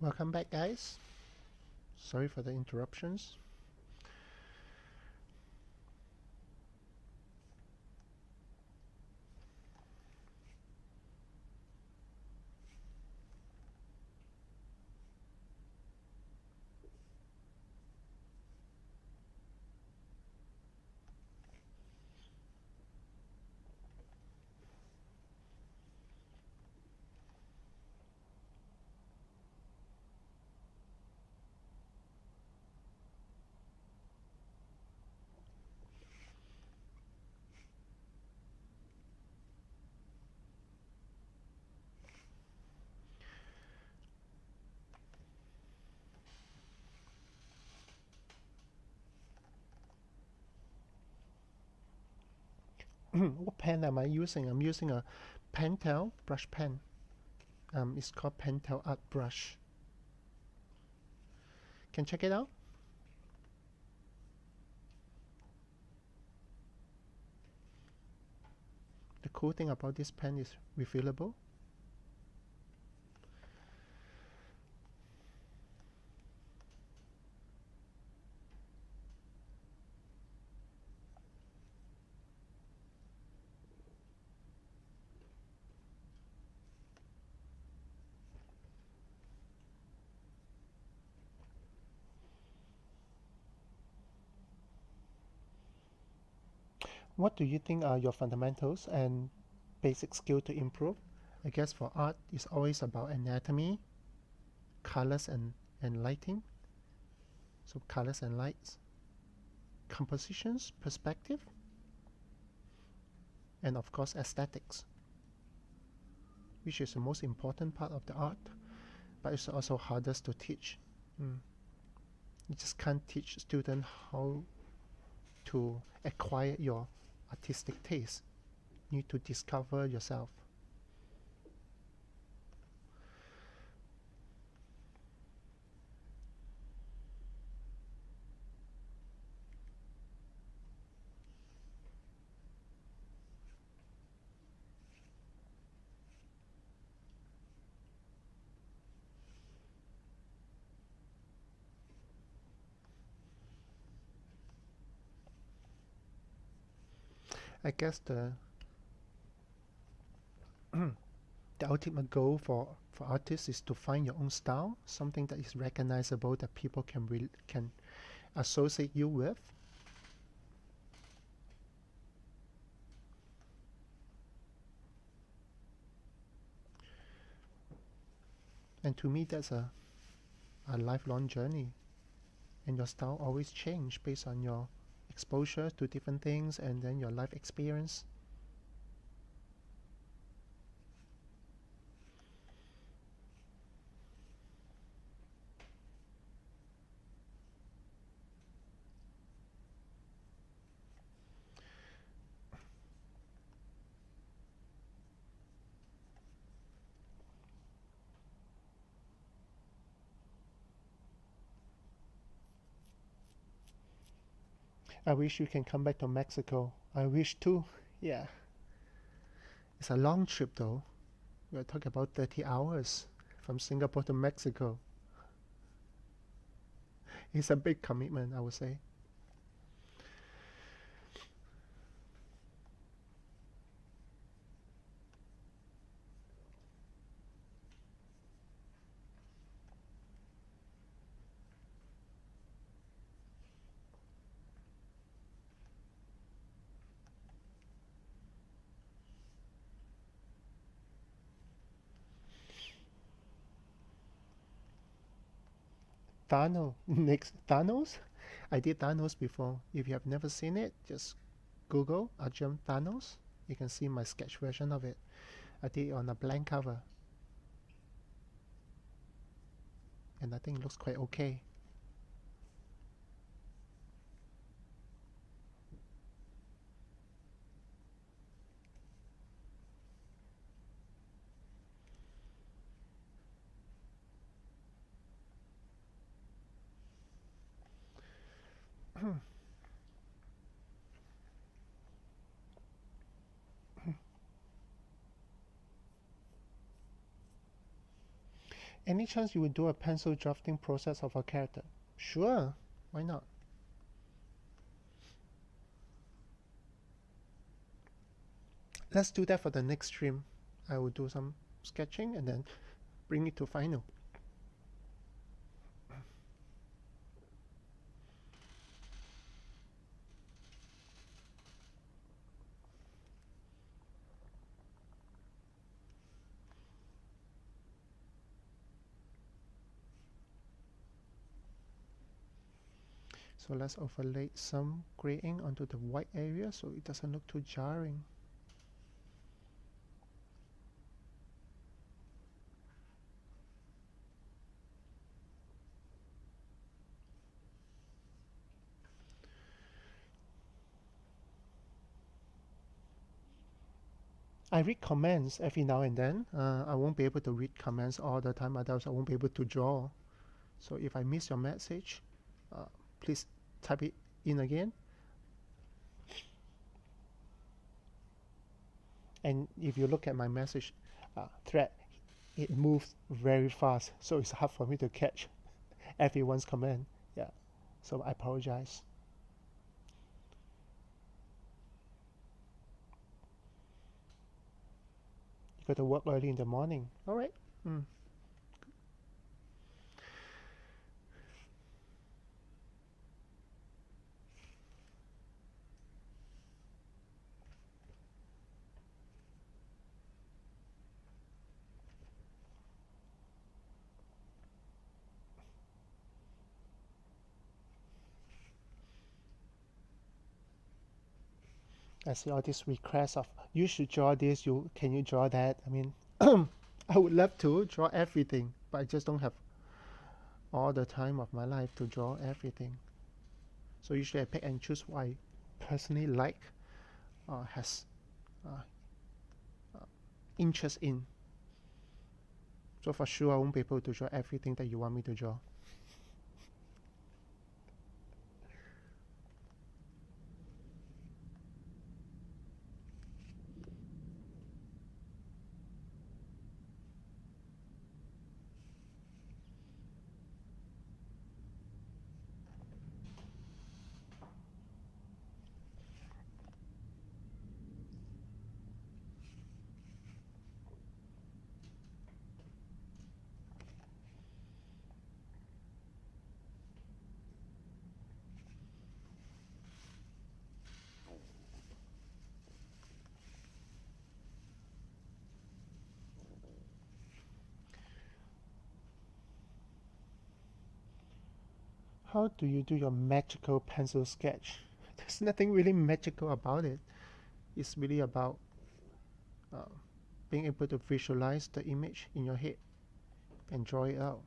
Welcome back, guys. Sorry for the interruptions. What pen am I using? I'm using a Pentel brush pen. It's called Pentel Art Brush. Can check it out. The cool thing about this pen is refillable. What do you think are your fundamentals and basic skill to improve? I guess for art, it's always about anatomy, colors and lighting. So colors and lights, compositions, perspective, and of course aesthetics, which is the most important part of the art, but it's also hardest to teach. You just can't teach students how to acquire your artistic taste. You need to discover yourself. I guess the the ultimate goal for artists is to find your own style, something that is recognizable that people can associate you with. And to me, that's a lifelong journey. And your style always change based on your exposure to different things and then your life experience. I wish you can come back to Mexico. I wish too. Yeah. It's a long trip though. We're talking about 30 hours from Singapore to Mexico. It's a big commitment, I would say. Thanos? I did Thanos before. If you have never seen it, just Google Arjun Thanos. You can see my sketch version of it. I did it on a blank cover. And I think it looks quite okay. Any chance you would do a pencil drafting process of a character? Sure, why not? Let's do that for the next stream. I will do some sketching and then bring it to final. So let's overlay some gray ink onto the white area so it doesn't look too jarring. I read comments every now and then. I won't be able to read comments all the time, otherwise I won't be able to draw. So if I miss your message, please type it in again. And if you look at my message thread, it moves very fast, so it's hard for me to catch everyone's comment. Yeah, so I apologize. You got to work early in the morning. All right. I see all these requests of you should draw this, can you draw that? I mean, I would love to draw everything, but I just don't have all the time of my life to draw everything. So usually I pick and choose what I personally like, has interest in. So for sure I won't be able to draw everything that you want me to draw. How do you do your magical pencil sketch? There's nothing really magical about it. It's really about being able to visualize the image in your head and draw it out.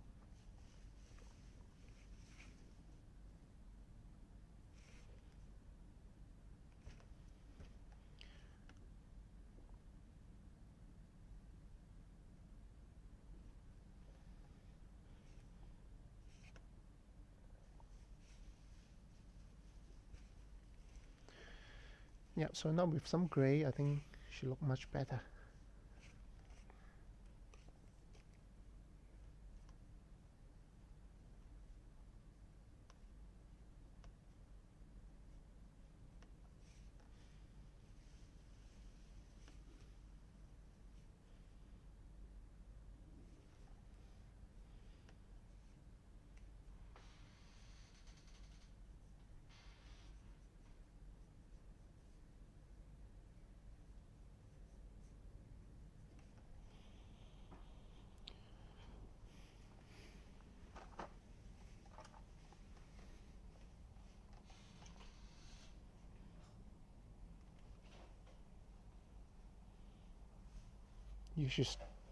Yeah, so now with some gray, I think she look much better.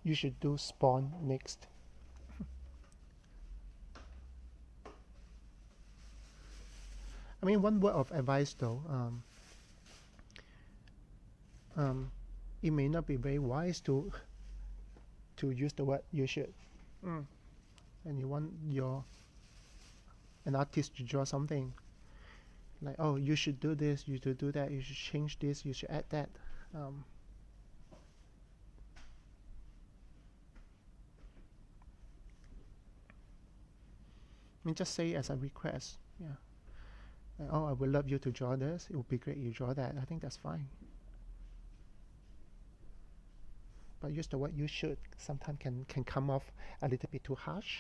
You should do spawn next. I mean, one word of advice though, it may not be very wise to use the word you should. And you want an artist to draw something like, oh, you should do this, you should do that, you should change this, you should add that. And just say as a request. Yeah. Oh, I would love you to draw this. It would be great you draw that. I think that's fine. But use the word you should sometimes can come off a little bit too harsh.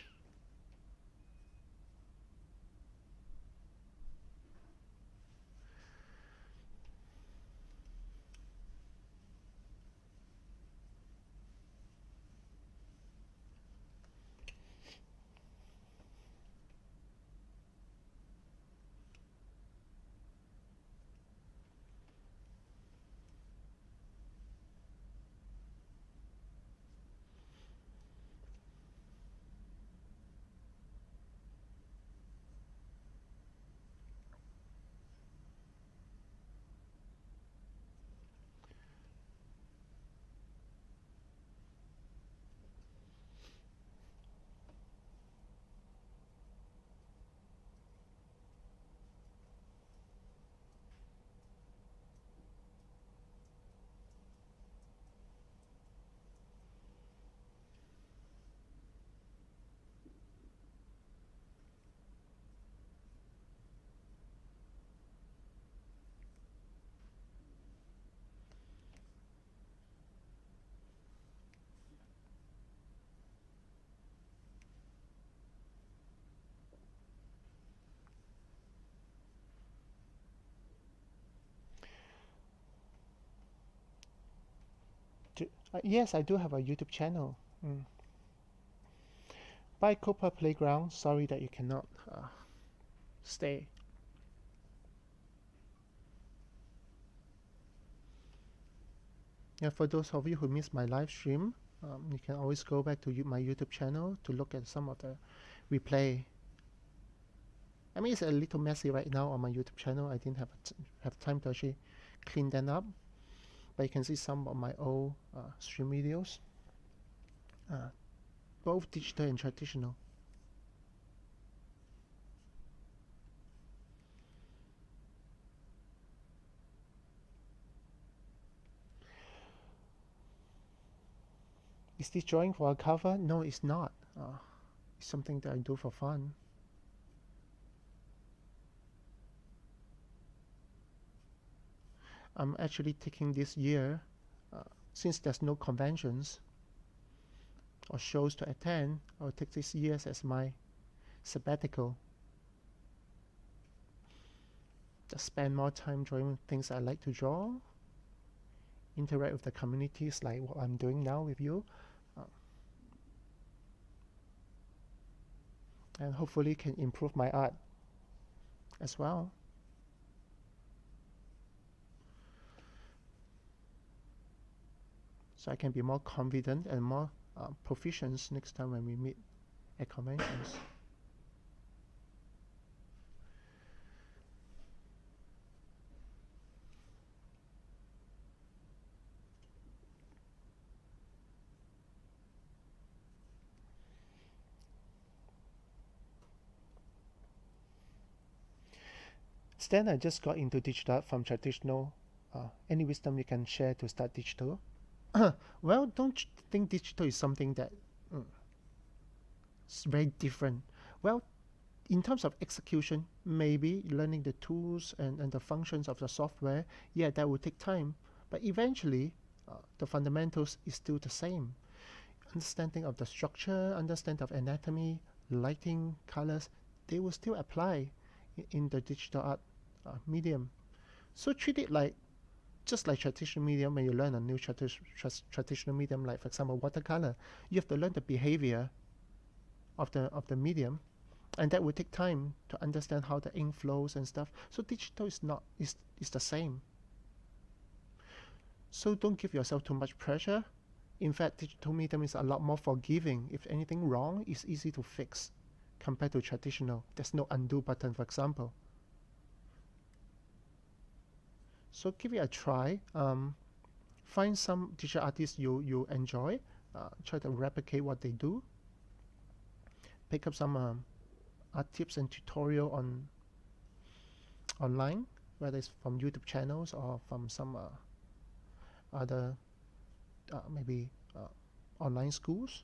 Yes, I do have a YouTube channel. By Copic Playground. Sorry that you cannot stay. Yeah, for those of you who missed my live stream, you can always go back to my YouTube channel to look at some of the replay. I mean, it's a little messy right now on my YouTube channel. I didn't have time to actually clean them up. But you can see some of my old stream videos, both digital and traditional. Is this drawing for a cover? No, it's not. It's something that I do for fun. I'm actually taking this year, since there's no conventions or shows to attend, I'll take this year as my sabbatical. Just spend more time drawing things I like to draw, interact with the communities like what I'm doing now with you, and hopefully can improve my art as well. So I can be more confident and more proficient next time when we meet at conventions. Stan, I just got into digital art from traditional. Any wisdom you can share to start digital? Well, don't think digital is something that is very different. Well, in terms of execution, maybe learning the tools and the functions of the software, yeah, that will take time. But eventually, the fundamentals is still the same. Understanding of the structure, understanding of anatomy, lighting, colors, they will still apply in the digital art medium. So treat it like just like traditional medium. When you learn a new traditional medium, like for example watercolor, you have to learn the behavior of the medium, and that will take time to understand how the ink flows and stuff. So digital is the same. So don't give yourself too much pressure. In fact, digital medium is a lot more forgiving. If anything wrong, it's easy to fix compared to traditional. There's no undo button, for example. So give it a try. Find some digital artists you enjoy. Try to replicate what they do. Pick up some art tips and tutorial online, whether it's from YouTube channels or from some other maybe online schools.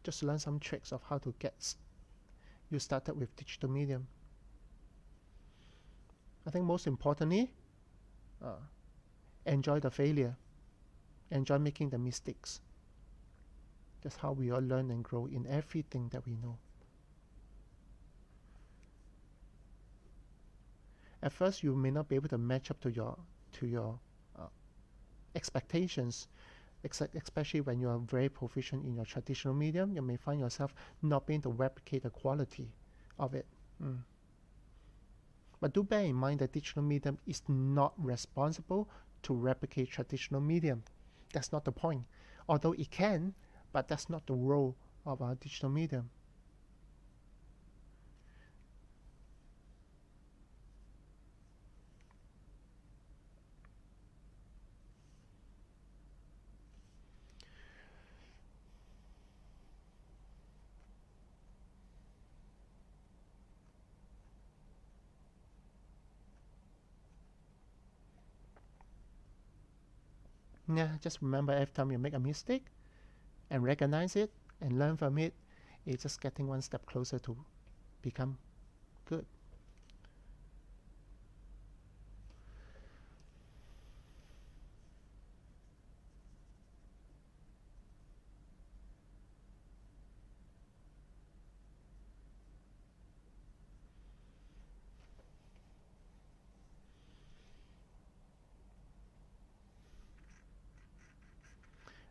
Just learn some tricks of how to you started with digital medium. I think most importantly, enjoy the failure, enjoy making the mistakes. That's how we all learn and grow in everything that we know. At first, you may not be able to match up to your expectations, especially when you are very proficient in your traditional medium. You may find yourself not being able to replicate the quality of it. But do bear in mind that digital medium is not responsible to replicate traditional medium. That's not the point. Although it can, but that's not the role of our digital medium. Yeah, just remember every time you make a mistake and recognize it and learn from it, it's just getting one step closer to become good.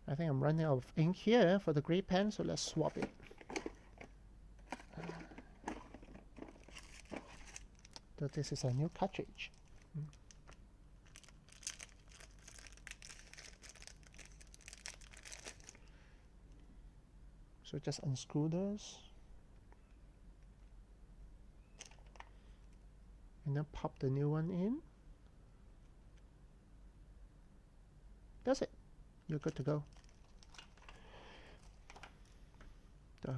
I think I'm running out of ink here for the gray pen, so let's swap it. So this is a new cartridge. So just unscrew this. And then pop the new one in. That's it. You're good to go.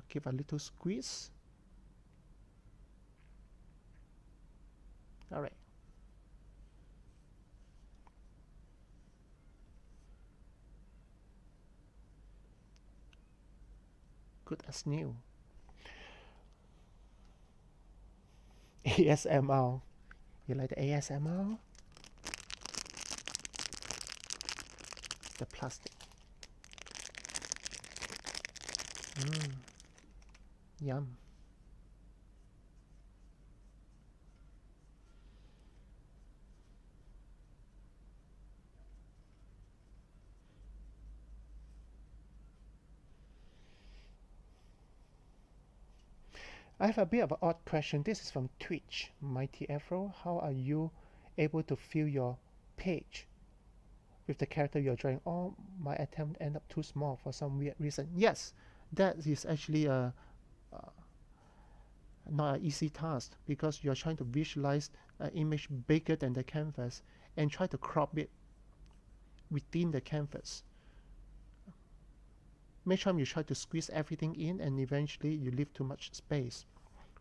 Give a little squeeze. All right. Good as new. ASMR. You like the ASMR? The plastic. Yum. I have a bit of an odd question. This is from Twitch. Mighty Afro, how are you able to fill your page with the character you're drawing? Oh, my attempt ended up too small for some weird reason. Yes, that is actually not an easy task, because you're trying to visualize an image bigger than the canvas and try to crop it within the canvas. Make sure you try to squeeze everything in, and eventually you leave too much space.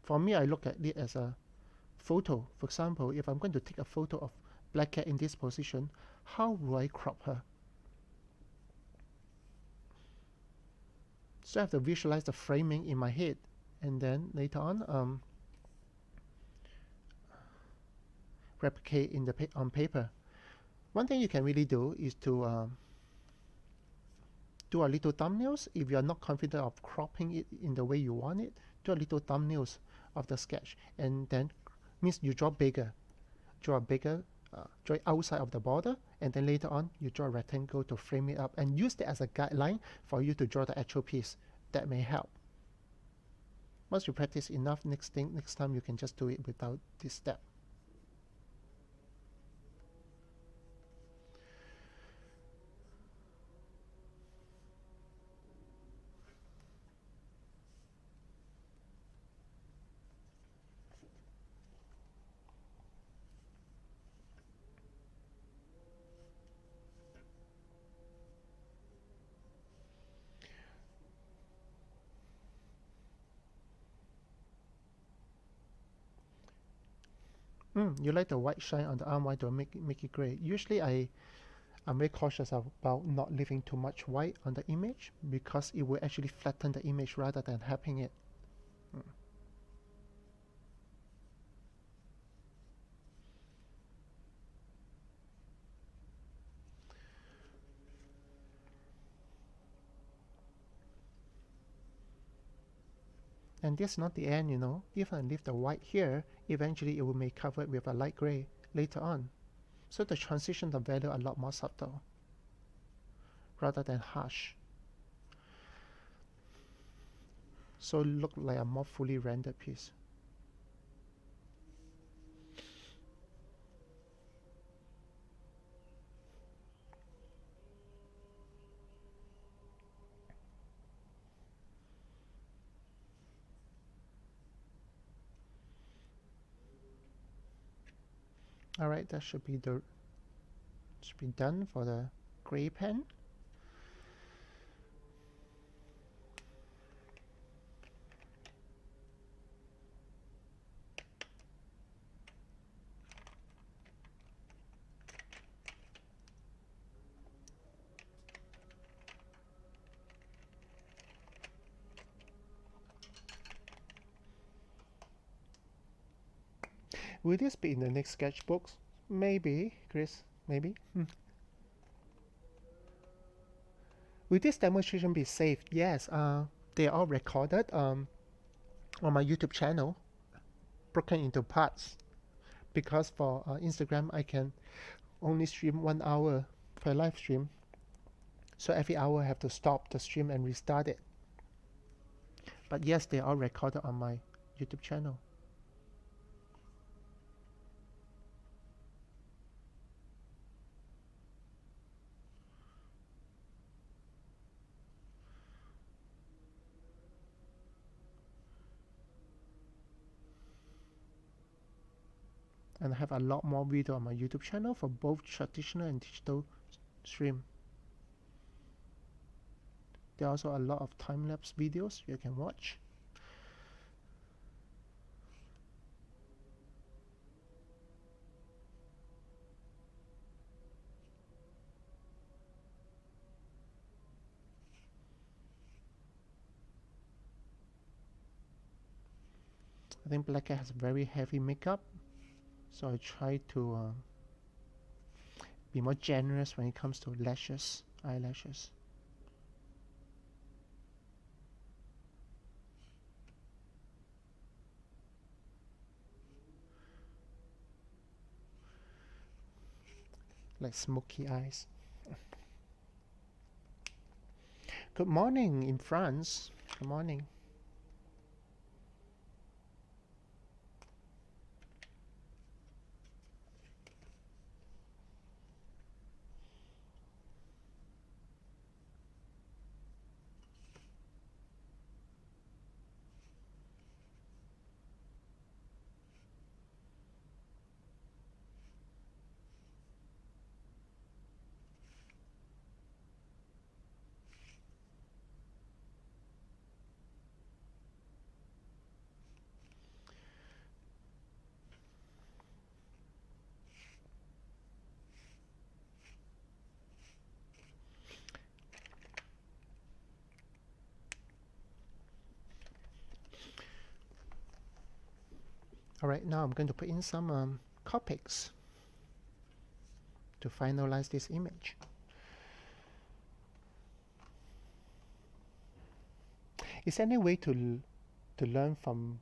For me, I look at it as a photo. For example, if I'm going to take a photo of Black Cat in this position, how will I crop her? So I have to visualize the framing in my head, and then later on replicate in the on paper. One thing you can really do is to do a little thumbnails. If you are not confident of cropping it in the way you want it, do a little thumbnails of the sketch, and then means you draw bigger, draw it outside of the border, and then later on you draw a rectangle to frame it up and use that as a guideline for you to draw the actual piece. That may help. Once you practice enough, next time you can just do it without this step. You like the white shine on the arm, why do I make it gray? Usually I'm very cautious about not leaving too much white on the image, because it will actually flatten the image rather than helping it. And this is not the end, you know. If I leave the white here, eventually it will be covered with a light gray later on. So the transition of value are a lot more subtle rather than harsh. So it look like a more fully rendered piece. Alright, that should be done for the gray pen. Will this be in the next sketchbooks? Maybe, Chris, maybe. Will this demonstration be saved? Yes, they are all recorded on my YouTube channel, broken into parts. Because for Instagram, I can only stream 1 hour per live stream. So every hour I have to stop the stream and restart it. But yes, they are all recorded on my YouTube channel. And I have a lot more video on my YouTube channel for both traditional and digital stream. There are also a lot of time-lapse videos you can watch. I think Black Cat has very heavy makeup, so I try to be more generous when it comes to lashes, eyelashes. Like smoky eyes. Good morning in France. Good morning. Alright, now I'm going to put in some Copics to finalize this image. Is there any way to learn from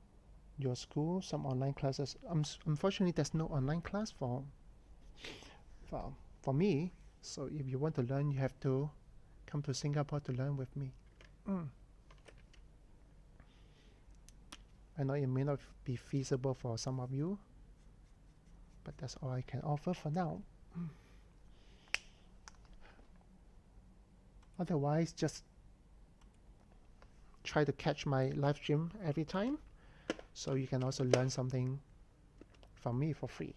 your school, some online classes? Unfortunately, there's no online class for me. So if you want to learn, you have to come to Singapore to learn with me. I know it may not be feasible for some of you, but that's all I can offer for now. Otherwise, just try to catch my live stream every time, so you can also learn something from me for free.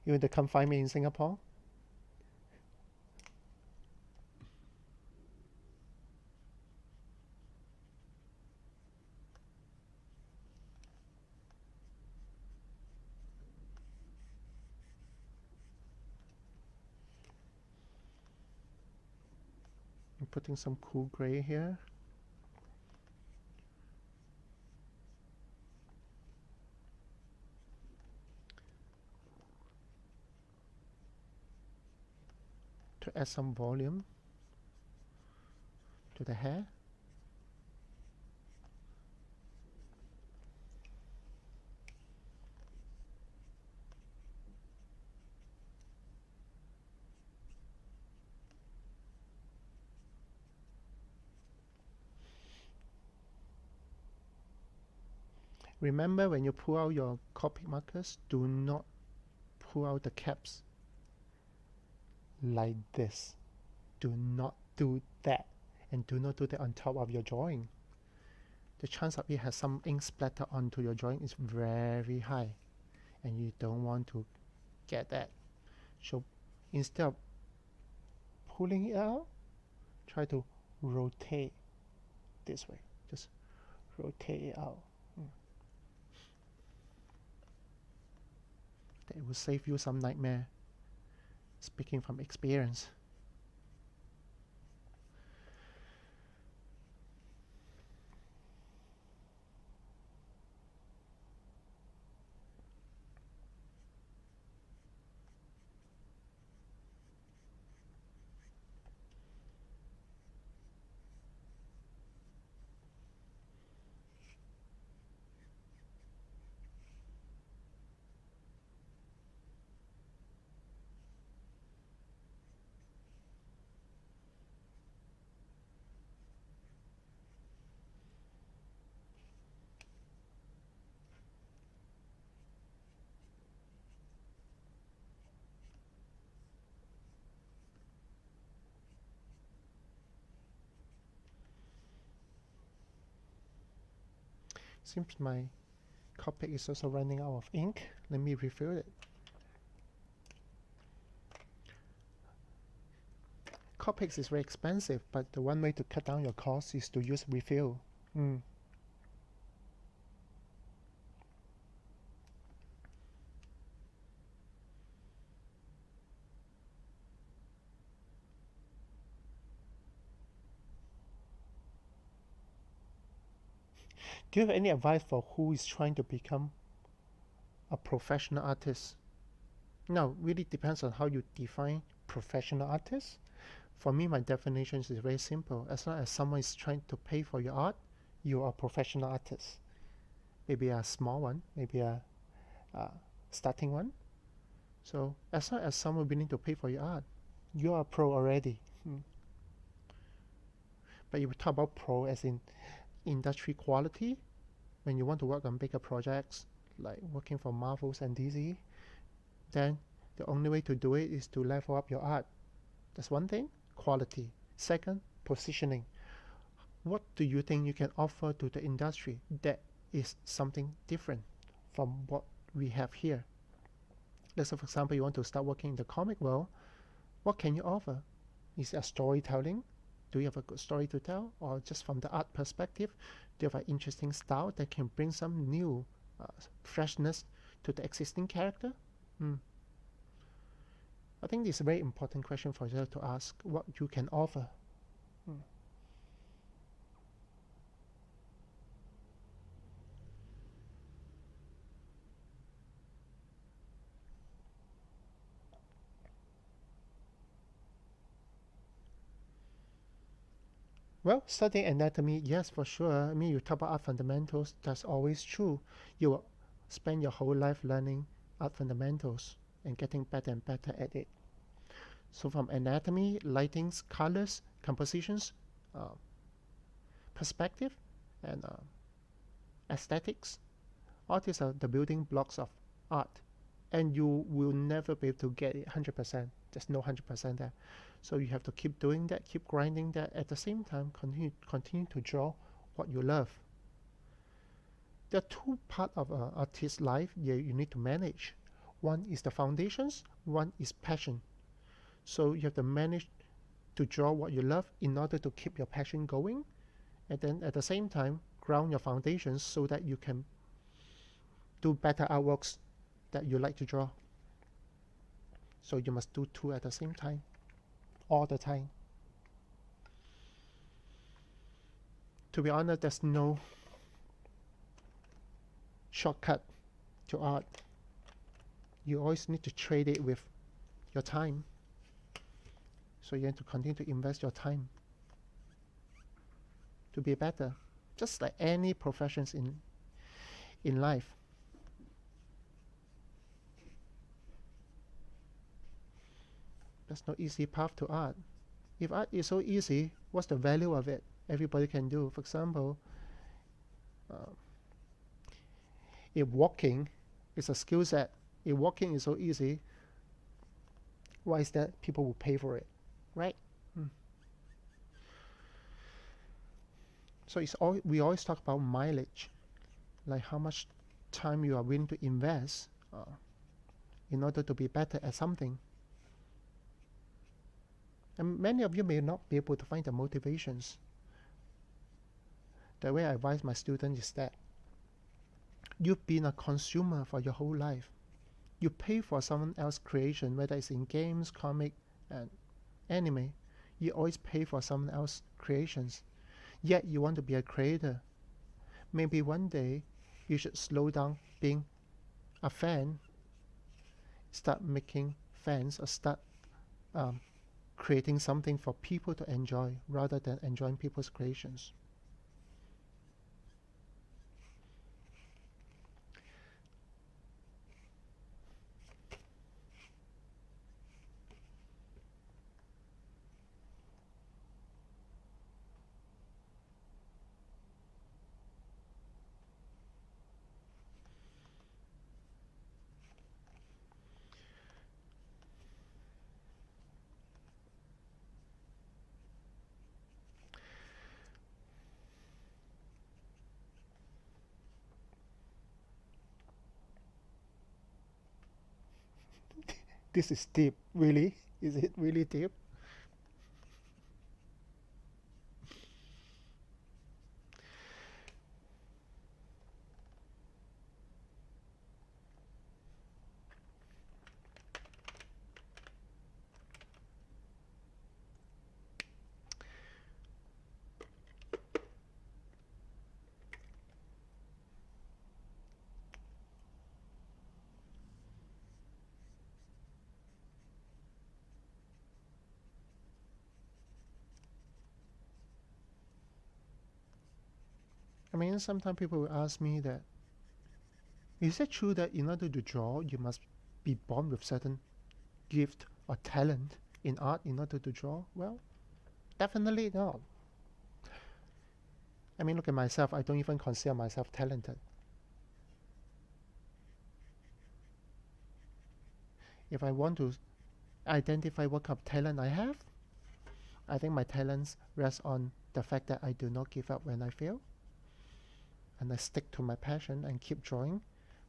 You want to come find me in Singapore? putting some cool gray here. To add some volume to the hair. Remember, when you pull out your Copic markers, do not pull out the caps like this. Do not do that, and do not do that on top of your drawing. The chance of it has some ink splatter onto your drawing is very high, and you don't want to get that. So instead of pulling it out, try to rotate this way. Just rotate it out. That will save you some nightmare, speaking from experience. Seems my Copic is also running out of ink. Let me refill it. Copic is very expensive, but the one way to cut down your cost is to use refill. Do you have any advice for who is trying to become a professional artist? Now, really depends on how you define professional artist. For me, my definition is very simple. As long as someone is trying to pay for your art, you are a professional artist. Maybe a small one, maybe a starting one. So as long as someone willing to pay for your art, you are a pro already. But if you talk about pro as in industry quality, when you want to work on bigger projects like working for Marvels and DC, then the only way to do it is to level up your art. That's one thing, quality. Second, positioning. What do you think you can offer to the industry that is something different from what we have here? Let's say, for example, you want to start working in the comic world. What can you offer? Is it storytelling? Do you have a good story to tell? Or just from the art perspective, do you have an interesting style that can bring some new freshness to the existing character? I think this is a very important question for you to ask, what you can offer. Well, studying anatomy, yes, for sure. I mean, you talk about art fundamentals, that's always true. You will spend your whole life learning art fundamentals and getting better and better at it. So from anatomy, lightings, colors, compositions, perspective, and aesthetics, all these are the building blocks of art. And you will never be able to get it 100%. There's no 100% there. So you have to keep doing that, keep grinding that. At the same time, continue to draw what you love. There are two parts of an artist's life you need to manage. One is the foundations, one is passion. So you have to manage to draw what you love in order to keep your passion going. And then at the same time, ground your foundations so that you can do better artworks that you like to draw. So you must do two at the same time, all the time. To be honest, there's no shortcut to art. You always need to trade it with your time. So you have to continue to invest your time to be better, just like any professions in life. There's no easy path to art. If art is so easy, what's the value of it? Everybody can do. For example, if walking is a skill set, if walking is so easy, why is that people will pay for it, right? So we always talk about mileage, like how much time you are willing to invest in order to be better at something. And many of you may not be able to find the motivations. The way I advise my students is that you've been a consumer for your whole life. You pay for someone else's creation, whether it's in games, comic, and anime. You always pay for someone else's creations. Yet you want to be a creator. Maybe one day you should slow down being a fan, start making fans, or start creating something for people to enjoy rather than enjoying people's creations. This is deep, really? Is it really deep? I mean, sometimes people will ask me that, is it true that in order to draw, you must be born with certain gift or talent in art in order to draw? Well, definitely not. I mean, look at myself. I don't even consider myself talented. If I want to identify what kind of talent I have, I think my talents rest on the fact that I do not give up when I fail. And I stick to my passion and keep drawing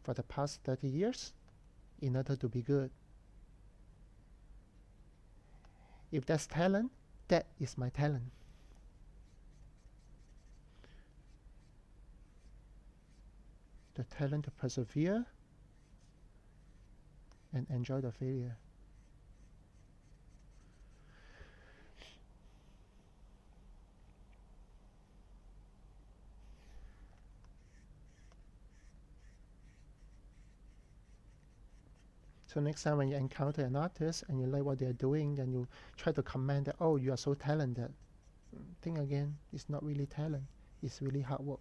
for the past 30 years in order to be good. If that's talent, that is my talent. The talent to persevere and enjoy the failure. So next time when you encounter an artist and you like what they're doing, and you try to comment that, oh, you are so talented. Think again, it's not really talent, it's really hard work.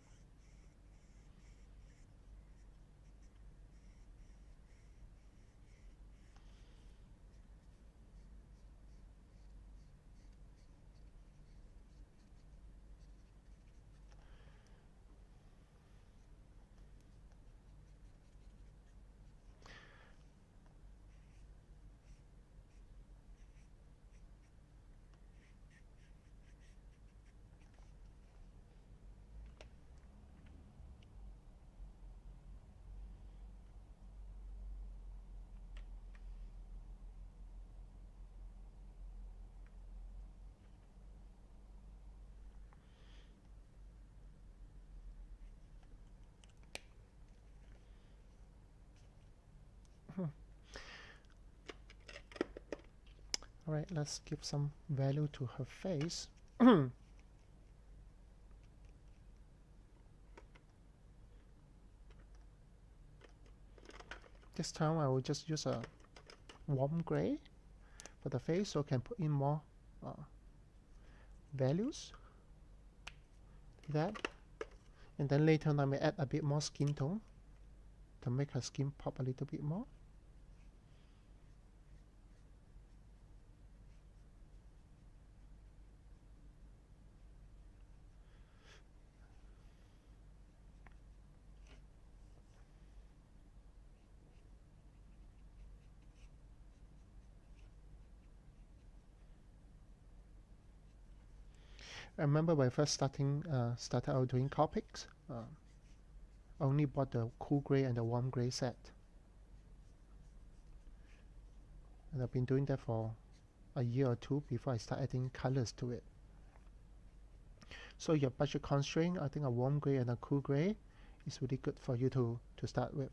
Alright, let's give some value to her face. This time I will just use a warm gray for the face, so I can put in more values like that. And then later on I may add a bit more skin tone to make her skin pop a little bit more. I remember when I first started out doing Copics, I only bought the cool gray and the warm gray set. And I've been doing that for a year or two before I start adding colors to it. So your budget constraint, I think a warm gray and a cool gray is really good for you to start with.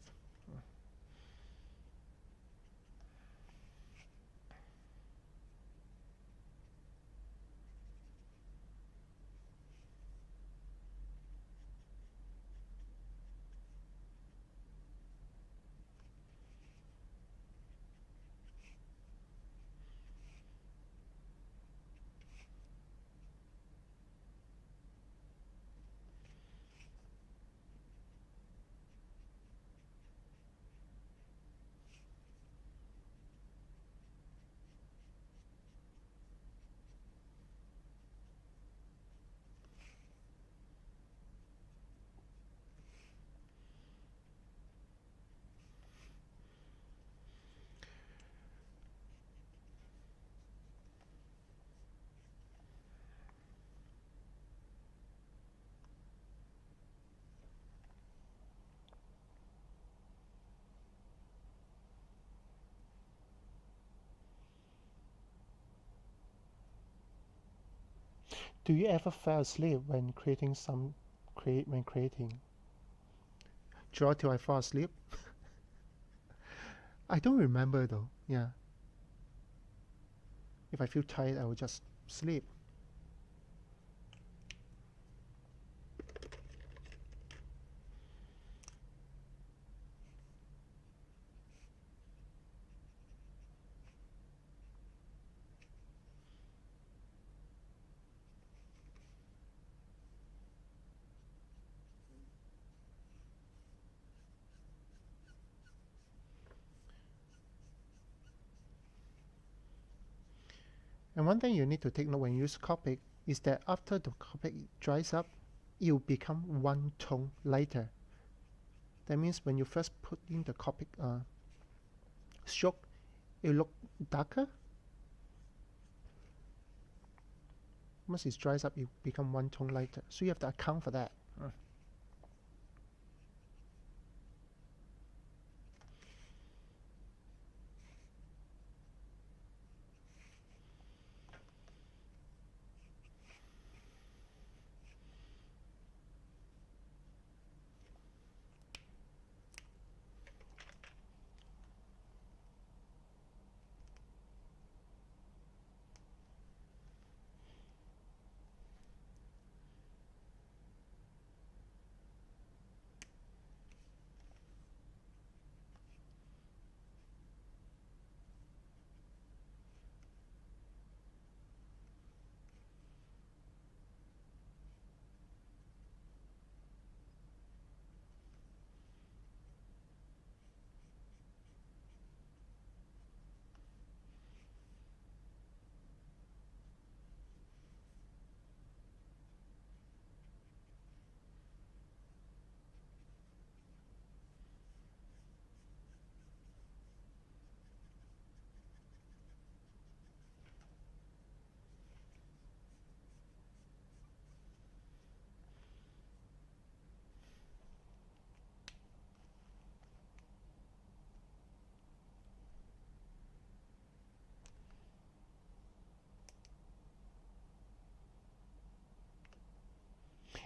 Do you ever fall asleep when creating when creating? Draw till I fall asleep? I don't remember though. Yeah. If I feel tired, I will just sleep. And one thing you need to take note when you use Copic is that after the Copic dries up, it will become one tone lighter. That means when you first put in the Copic stroke, it will look darker. Once it dries up, it will become one tone lighter. So you have to account for that.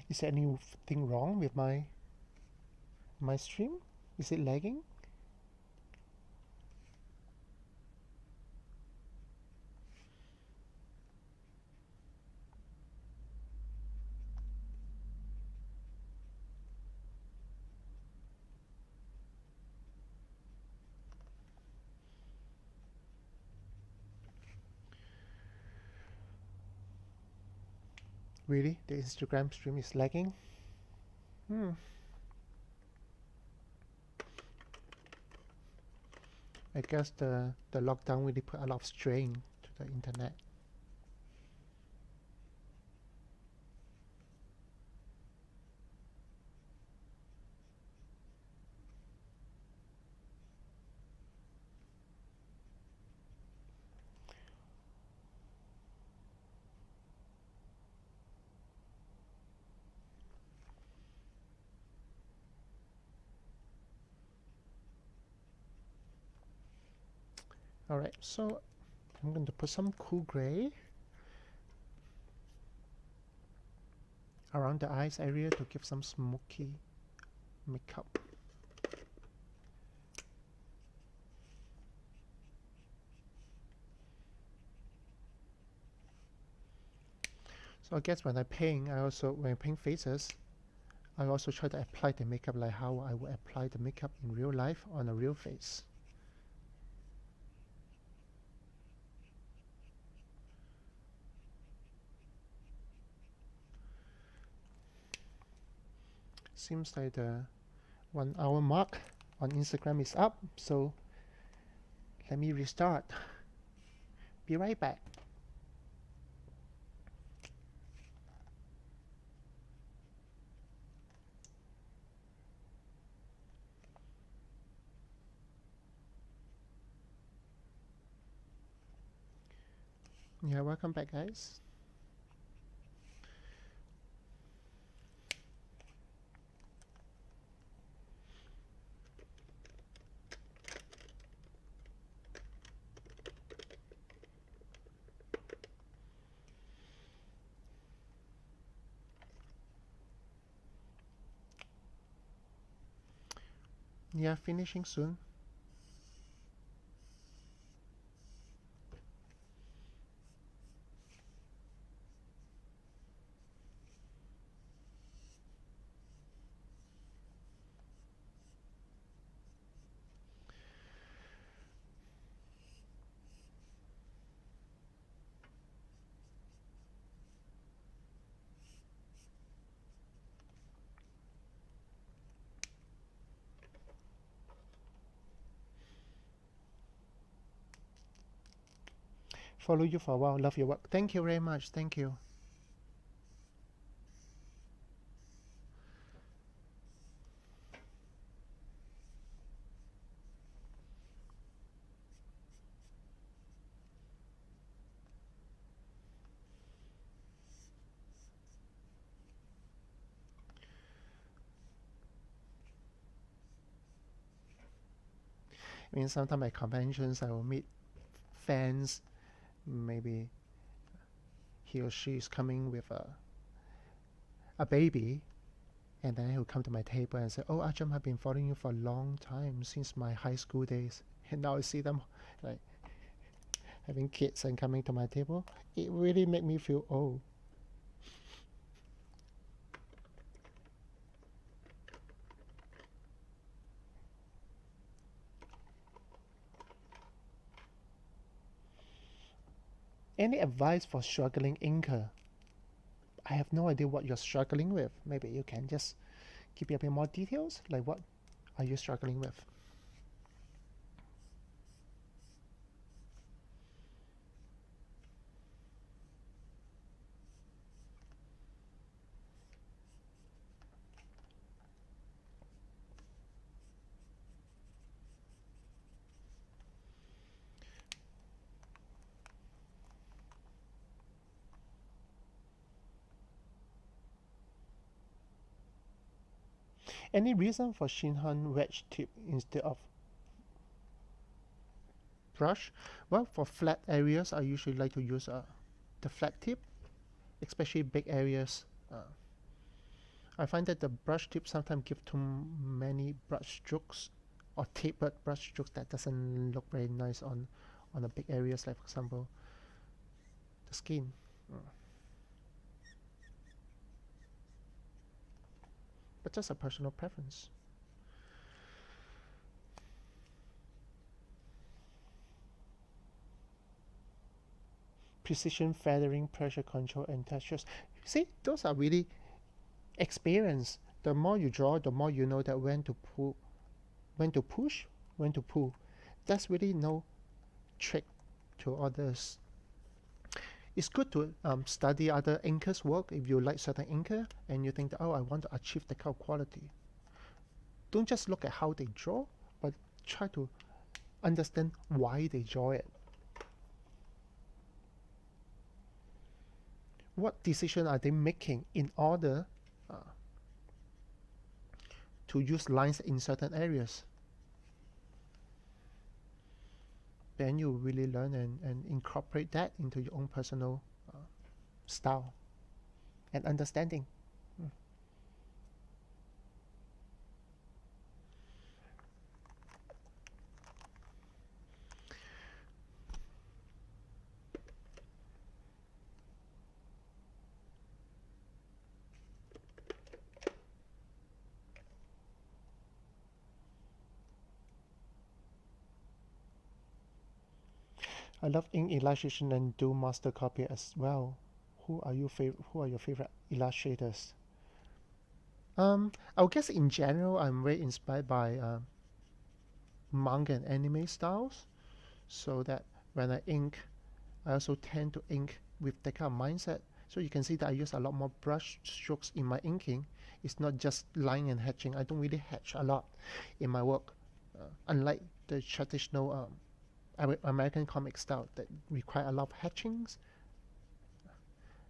Is there anything wrong with my stream? Is it lagging? Really? The Instagram stream is lagging? I guess the lockdown really put a lot of strain to the internet. Alright, so I'm going to put some cool gray around the eyes area to give some smoky makeup. So I guess when I paint, when I paint faces, I also try to apply the makeup like how I would apply the makeup in real life on a real face. Seems like the 1 hour mark on Instagram is up, so let me restart. Be right back. Yeah, welcome back, guys. Yeah, finishing soon. Follow you for a while. Love your work. Thank you very much. Thank you. I mean, sometimes at conventions, I will meet fans. Maybe he or she is coming with a baby, and then he'll come to my table and say, "Oh, Ajam, I've been following you for a long time since my high school days." And now I see them like having kids and coming to my table. It really made me feel old. Any advice for struggling inker? I have no idea what you're struggling with. Maybe you can just give me a bit more details. Like, what are you struggling with? Any reason for Shinhan wedge tip instead of brush? Well, for flat areas, I usually like to use the flat tip, especially big areas. I find that the brush tip sometimes give too many brush strokes or tapered brush strokes that doesn't look very nice on the big areas, like for example the skin. But just a personal preference. Precision feathering, pressure control, and textures. See, those are really experience. The more you draw, the more you know that when to pull, when to push, when to pull. That's really no trick to others. It's good to study other inkers' work if you like certain inker and you think that, oh, I want to achieve that kind of quality. Don't just look at how they draw, but try to understand why they draw it. What decision are they making in order to use lines in certain areas? Then you really learn and incorporate that into your own personal style and understanding. I love ink illustration and do master copy as well. Who are your favorite illustrators? I would guess in general I'm very inspired by manga and anime styles, so that when I ink, I also tend to ink with that kind of mindset. So you can see that I use a lot more brush strokes in my inking. It's not just line and hatching. I don't really hatch a lot in my work, unlike the traditional American comic style that require a lot of hatchings.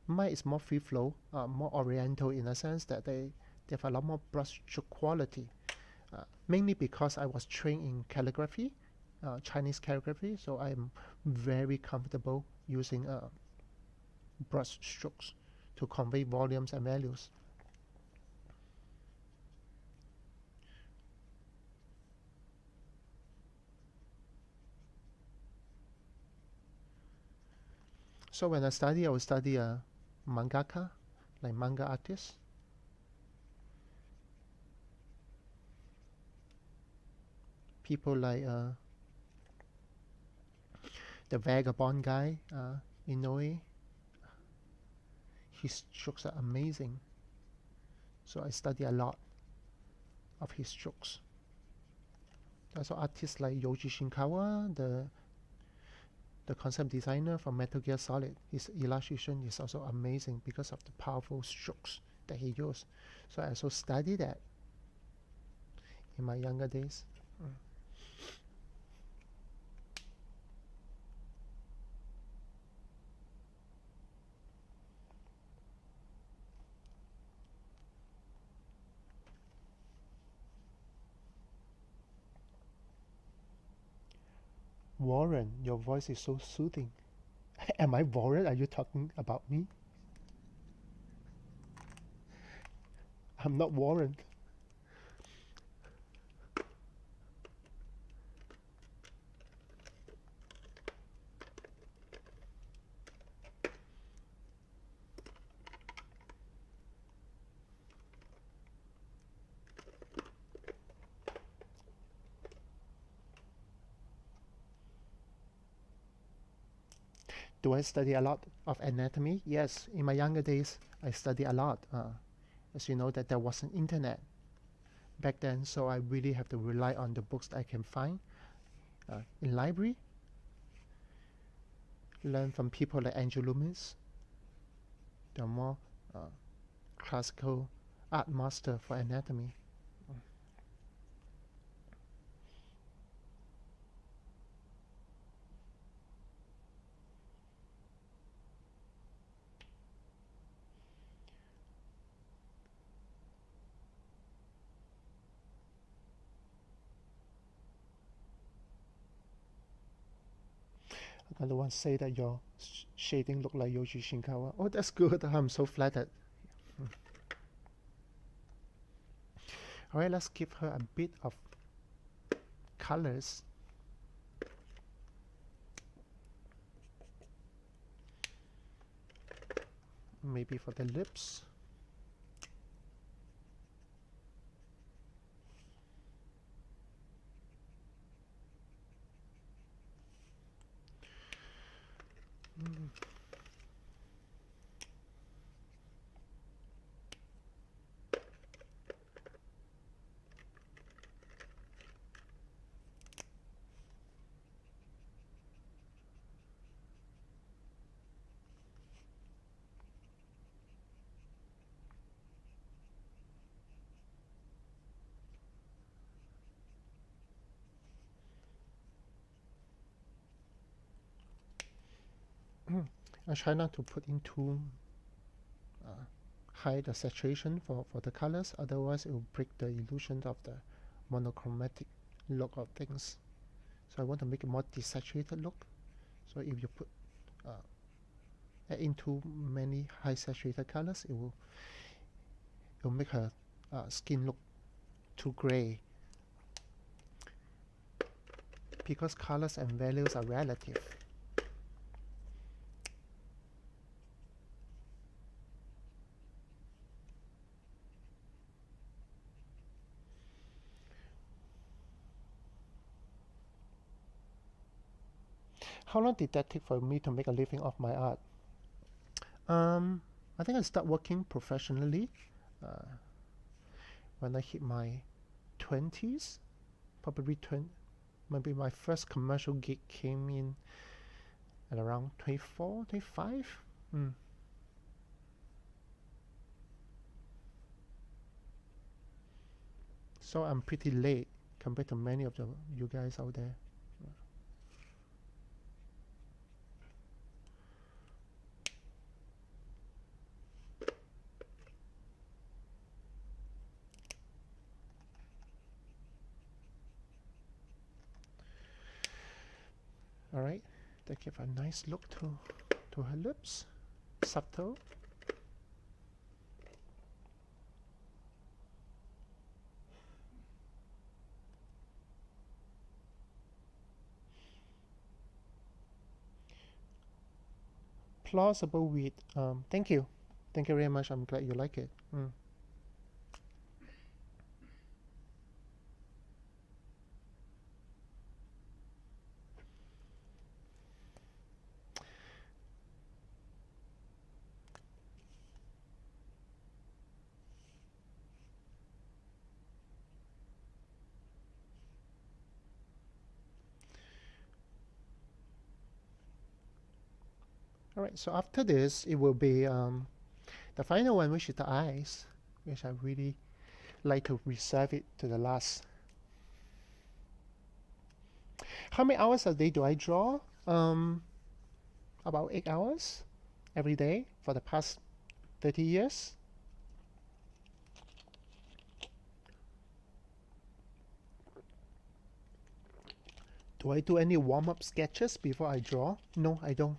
Mine is more free flow, more oriental in a sense that they have a lot more brush stroke quality. Mainly because I was trained in calligraphy, Chinese calligraphy, so I'm very comfortable using brush strokes to convey volumes and values. So when I study, I will study a mangaka, like manga artists. People like the vagabond guy, Inoue. His strokes are amazing. So I study a lot of his strokes. Also artists like Yoji Shinkawa, the concept designer from Metal Gear Solid. His illustration is also amazing because of the powerful strokes that he used. So I also study that in my younger days. Warren, your voice is so soothing. Am I Warren? Are you talking about me? I'm not Warren. Do I study a lot of anatomy? Yes, in my younger days, I study a lot. As you know, that there wasn't internet back then, so I really have to rely on the books that I can find in library. Learn from people like Angel Loomis, the more classical art master for anatomy. Another one say that your shading look like Yoshi Shinkawa. Oh, that's good. I'm so flattered. All right, let's give her a bit of colors. Maybe for the lips. I try not to put in too high the saturation for the colors, otherwise it will break the illusion of the monochromatic look of things. So I want to make a more desaturated look. So if you put add in too many high saturated colors, it will make her skin look too gray. Because colors and values are relative. How long did that take for me to make a living off my art? I think I started working professionally when I hit my 20s, probably maybe my first commercial gig came in at around 24, 25. So I'm pretty late compared to many of you guys out there. Alright, that give a nice look to her lips. Subtle. Plausible with thank you very much. I'm glad you like it. Alright, so after this it will be the final one, which is the eyes, which I really like to reserve it to the last. How many hours a day do I draw? About 8 hours every day for the past 30 years. Do I do any warm-up sketches before I draw? No, I don't.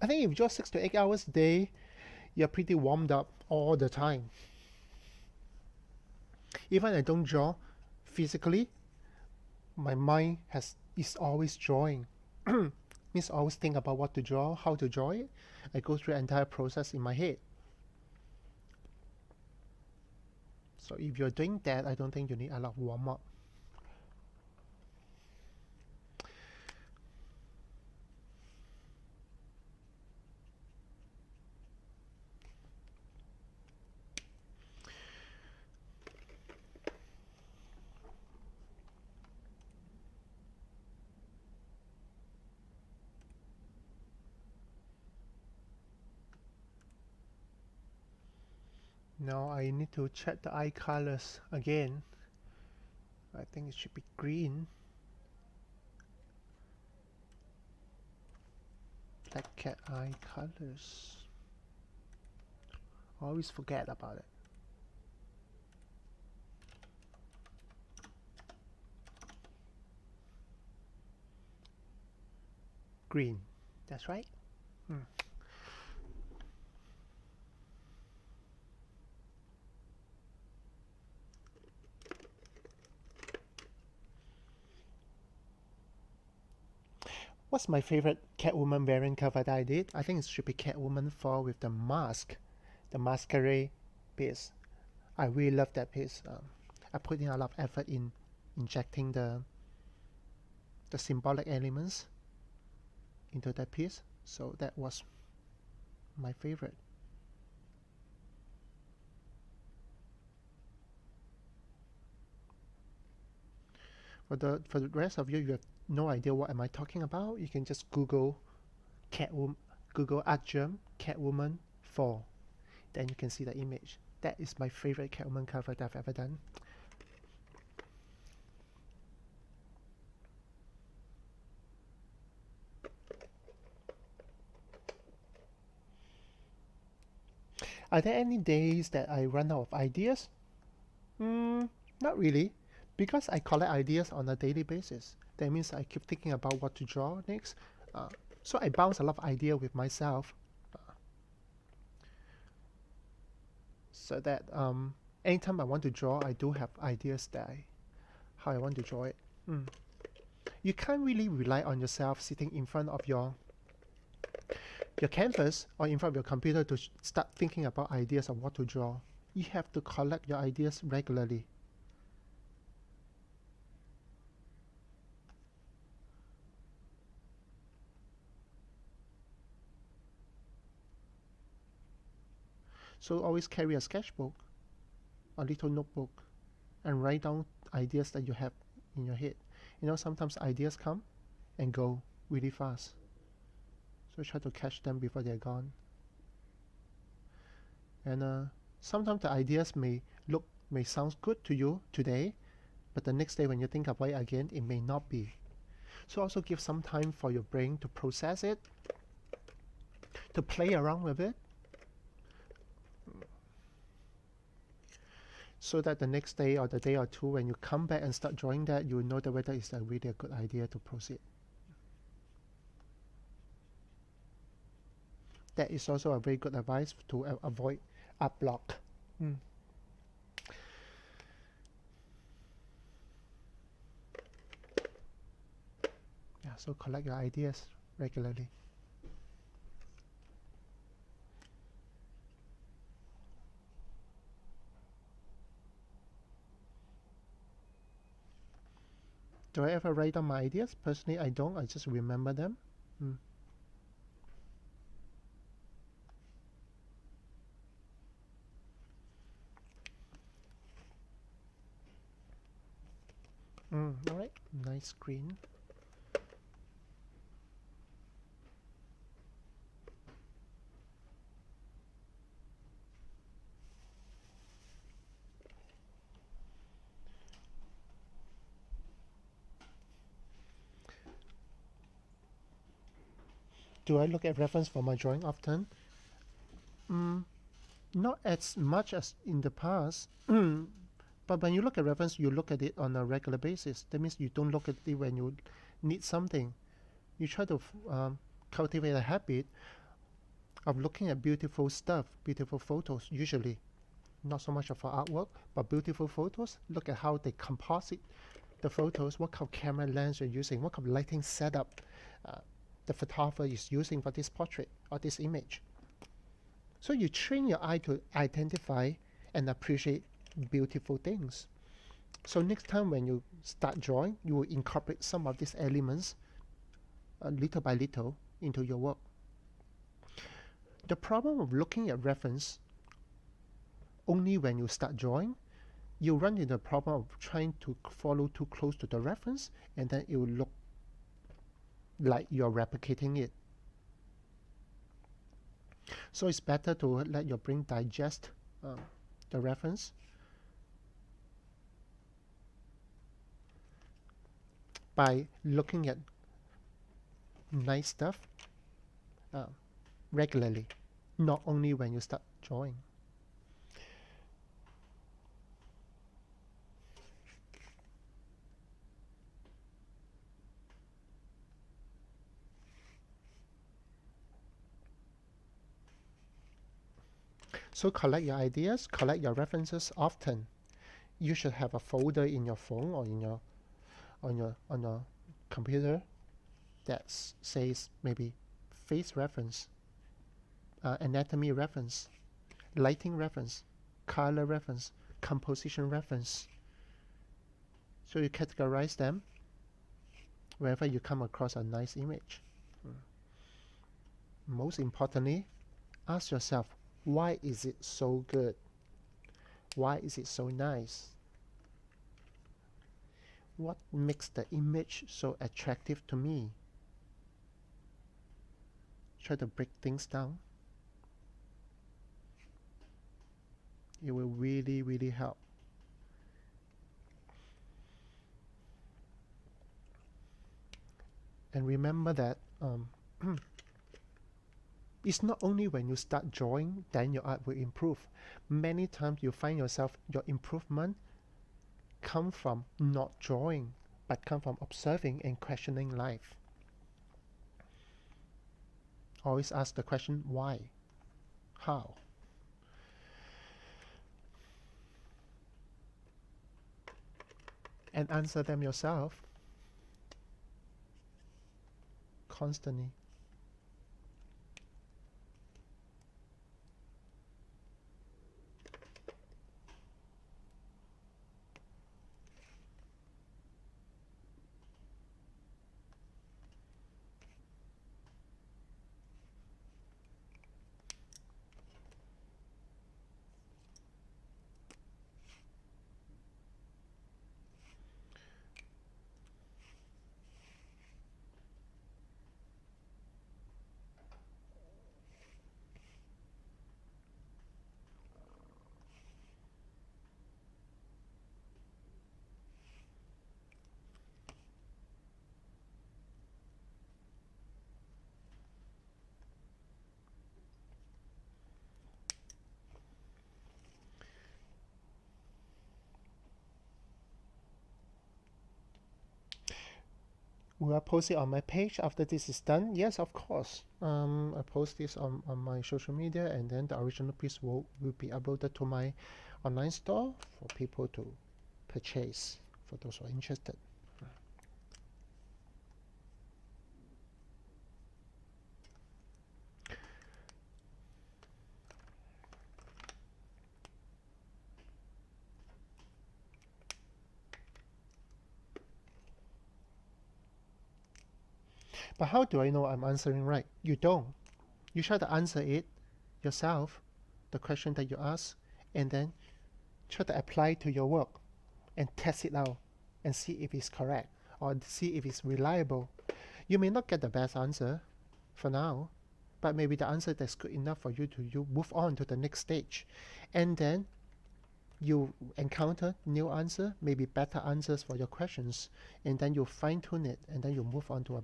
I think if you draw 6 to 8 hours a day, you're pretty warmed up all the time. Even I don't draw physically, my mind is always drawing. Means always think about what to draw, how to draw it. I go through the entire process in my head. So if you're doing that, I don't think you need a lot of warm-up. Now I need to check the eye colors again. I think it should be green. Black cat eye colors. I always forget about it. Green, that's right. What's my favorite Catwoman variant cover that I did? I think it should be Catwoman 4 with the mask, the masquerade piece. I really love that piece. I put in a lot of effort in injecting the symbolic elements into that piece, so that was my favorite. For the rest of you have no idea what am I talking about, you can just Google Catwoman, Google Artgerm Catwoman 4. Then you can see the image. That is my favorite Catwoman cover that I've ever done. Are there any days that I run out of ideas? Not really, because I collect ideas on a daily basis. That means I keep thinking about what to draw next. So I bounce a lot of ideas with myself, so that anytime I want to draw, I do have ideas that how I want to draw it. You can't really rely on yourself sitting in front of your canvas or in front of your computer to start thinking about ideas of what to draw. You have to collect your ideas regularly. So always carry a sketchbook, a little notebook, and write down ideas that you have in your head. You know, sometimes ideas come and go really fast. So try to catch them before they're gone. And sometimes the ideas may sound good to you today, but the next day when you think about it again, it may not be. So also give some time for your brain to process it, to play around with it, so that the next day or the day or two when you come back and start drawing that, you will know that whether it's really a good idea to proceed. That is also a very good advice to avoid art block. Yeah, so collect your ideas regularly. Do I ever write down my ideas? Personally, I don't. I just remember them. All right, nice green. Do I look at reference for my drawing often? Not as much as in the past. But when you look at reference, you look at it on a regular basis. That means you don't look at it when you need something. You try to cultivate a habit of looking at beautiful stuff, beautiful photos, usually. Not so much of artwork, but beautiful photos. Look at how they composite the photos, what kind of camera lens you're using, what kind of lighting setup the photographer is using for this portrait or this image. So you train your eye to identify and appreciate beautiful things. So next time when you start drawing, you will incorporate some of these elements little by little into your work. The problem of looking at reference only when you start drawing, you run into the problem of trying to follow too close to the reference, and then it will look like you're replicating it. So it's better to let your brain digest the reference by looking at nice stuff regularly, not only when you start drawing. So collect your ideas, collect your references often. You should have a folder in your phone or in your on your computer that says maybe face reference, anatomy reference, lighting reference, color reference, composition reference. So you categorize them wherever you come across a nice image. Most importantly, ask yourself, why is it so good? Why is it so nice? What makes the image so attractive to me? Try to break things down. It will really, really help. And remember that It's not only when you start drawing, then your art will improve. Many times you find yourself, your improvement come from not drawing, but come from observing and questioning life. Always ask the question, why? How? And answer them yourself constantly. Will I post it on my page after this is done? Yes, of course. I post this on my social media, and then the original piece will be uploaded to my online store for people to purchase, for those who are interested. But how do I know I'm answering right? You don't. You try to answer it yourself, the question that you ask, and then try to apply to your work and test it out and see if it's correct or see if it's reliable. You may not get the best answer for now, but maybe the answer that's good enough for you to move on to the next stage. And then you encounter new answer, maybe better answers for your questions, and then you fine tune it, and then you move on to a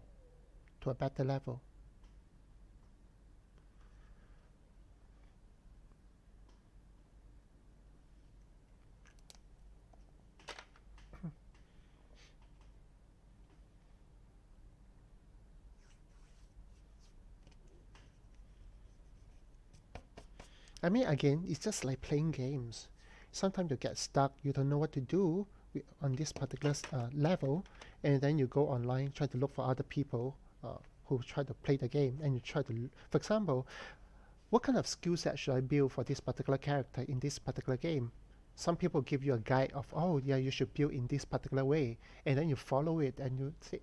better level. I mean, again, it's just like playing games. Sometimes you get stuck, you don't know what to do on this particular level, and then you go online, try to look for other people who try to play the game, and you try to, for example, what kind of skill set should I build for this particular character in this particular game? Some people give you a guide of, oh yeah, you should build in this particular way, and then you follow it, and you say,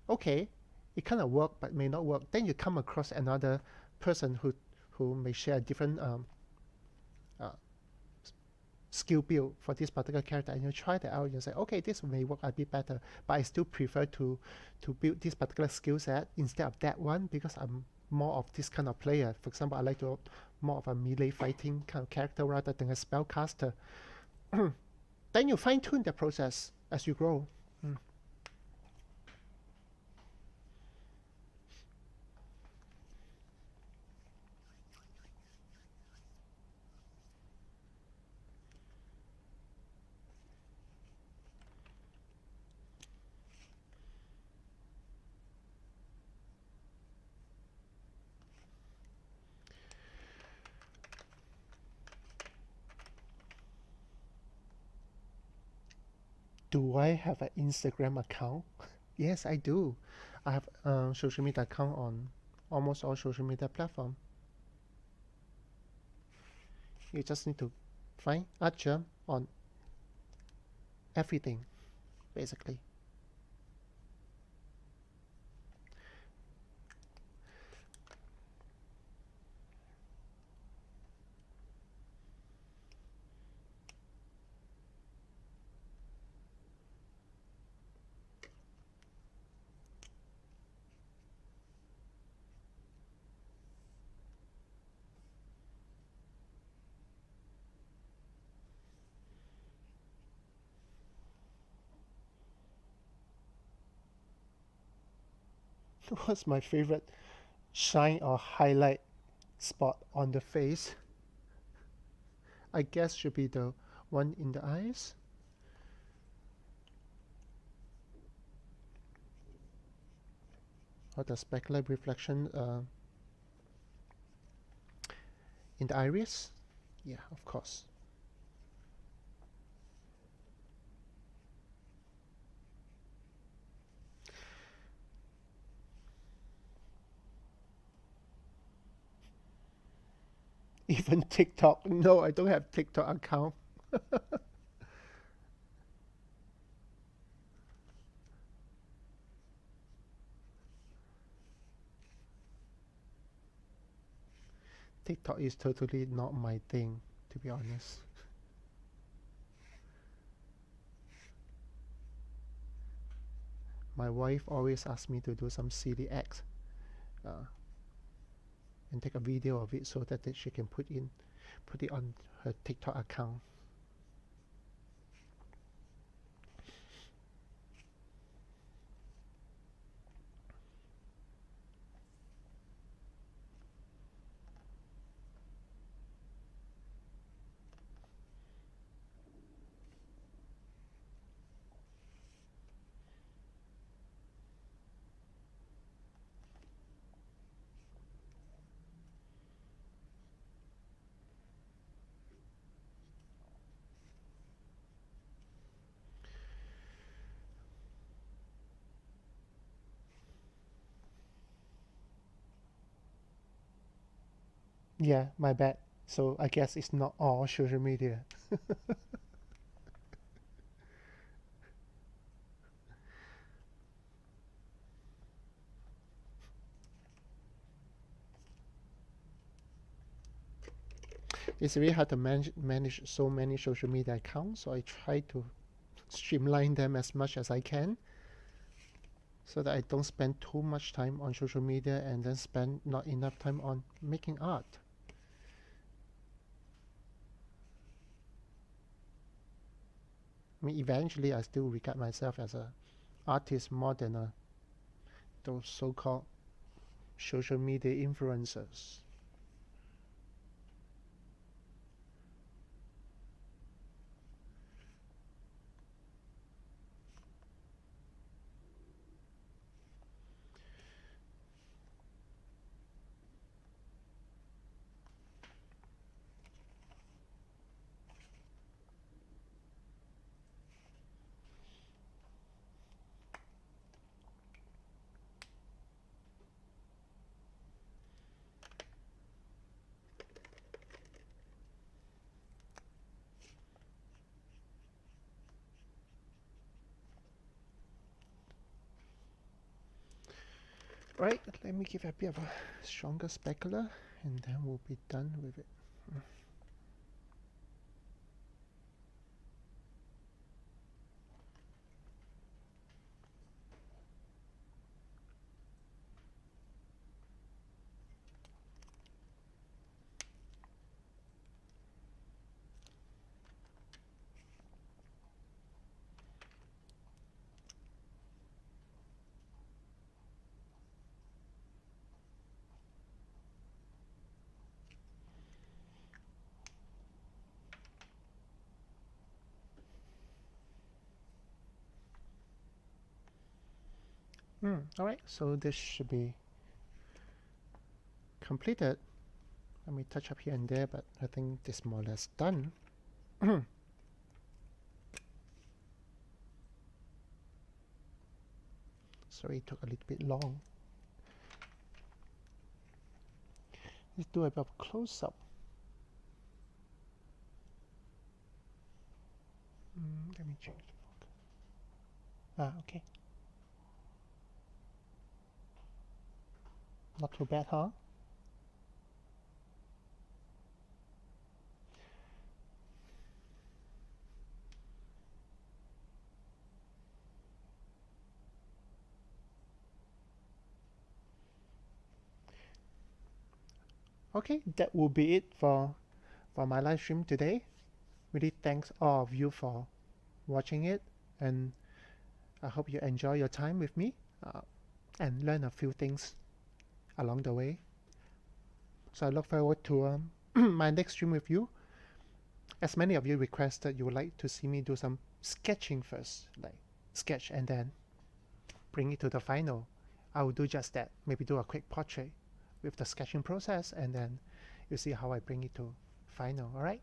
okay, it kind of work, but may not work. Then you come across another person who may share a different skill build for this particular character, and you try that out and you say, okay, this may work a bit better, but I still prefer to build this particular skill set instead of that one because I'm more of this kind of player. For example, I like to more of a melee fighting kind of character rather than a spellcaster. Then you fine tune the process as you grow. Do I have an Instagram account? Yes, I do. I have a social media account on almost all social media platforms. You just need to find Archer on everything, basically. What's my favorite shine or highlight spot on the face. I guess should be the one in the eyes. Or the specular reflection in the iris. Yeah, of course. Even TikTok. No, I don't have TikTok account. TikTok is totally not my thing, to be honest. My wife always asks me to do some silly acts and take a video of it so that she can put it on her TikTok account. Yeah, my bad. So I guess it's not all social media. It's really hard to manage so many social media accounts, so I try to streamline them as much as I can so that I don't spend too much time on social media and then spend not enough time on making art. I mean, eventually I still regard myself as an artist more than those so-called social media influencers. Right, let me give it a bit of a stronger specular and then we'll be done with it. Alright, so this should be completed. Let me touch up here and there, but I think this is more or less done. Sorry, it took a little bit long. Let's do a bit of close-up. Let me change the focus. Okay. Not too bad, huh? Okay, that will be it for my live stream today. Really thanks all of you for watching it, and I hope you enjoy your time with me and learn a few things along the way. So I look forward to my next stream with you. As many of you requested, you would like to see me do some sketching first, like sketch and then bring it to the final. I will do just that. Maybe do a quick portrait with the sketching process, and then you see how I bring it to final. All right.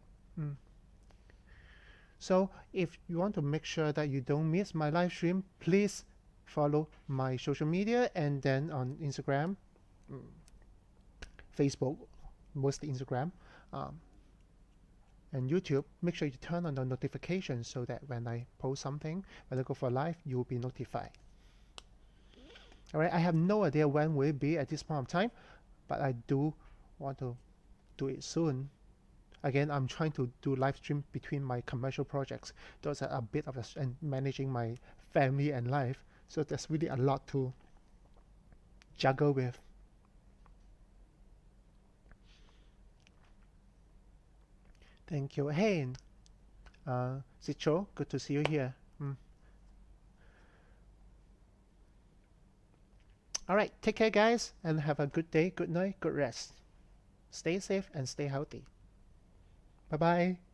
So if you want to make sure that you don't miss my live stream, please follow my social media, and then on Instagram, Facebook, mostly Instagram, and YouTube. Make sure you turn on the notifications so that when I post something, when I go for live, you will be notified. All right, I have no idea when will it be at this point of time, but I do want to do it soon. Again, I'm trying to do live stream between my commercial projects. Those are a bit of and managing my family and life. So there's really a lot to juggle with. Thank you. Hey, Sicho, good to see you here. All right, take care, guys, and have a good day, good night, good rest. Stay safe and stay healthy. Bye-bye.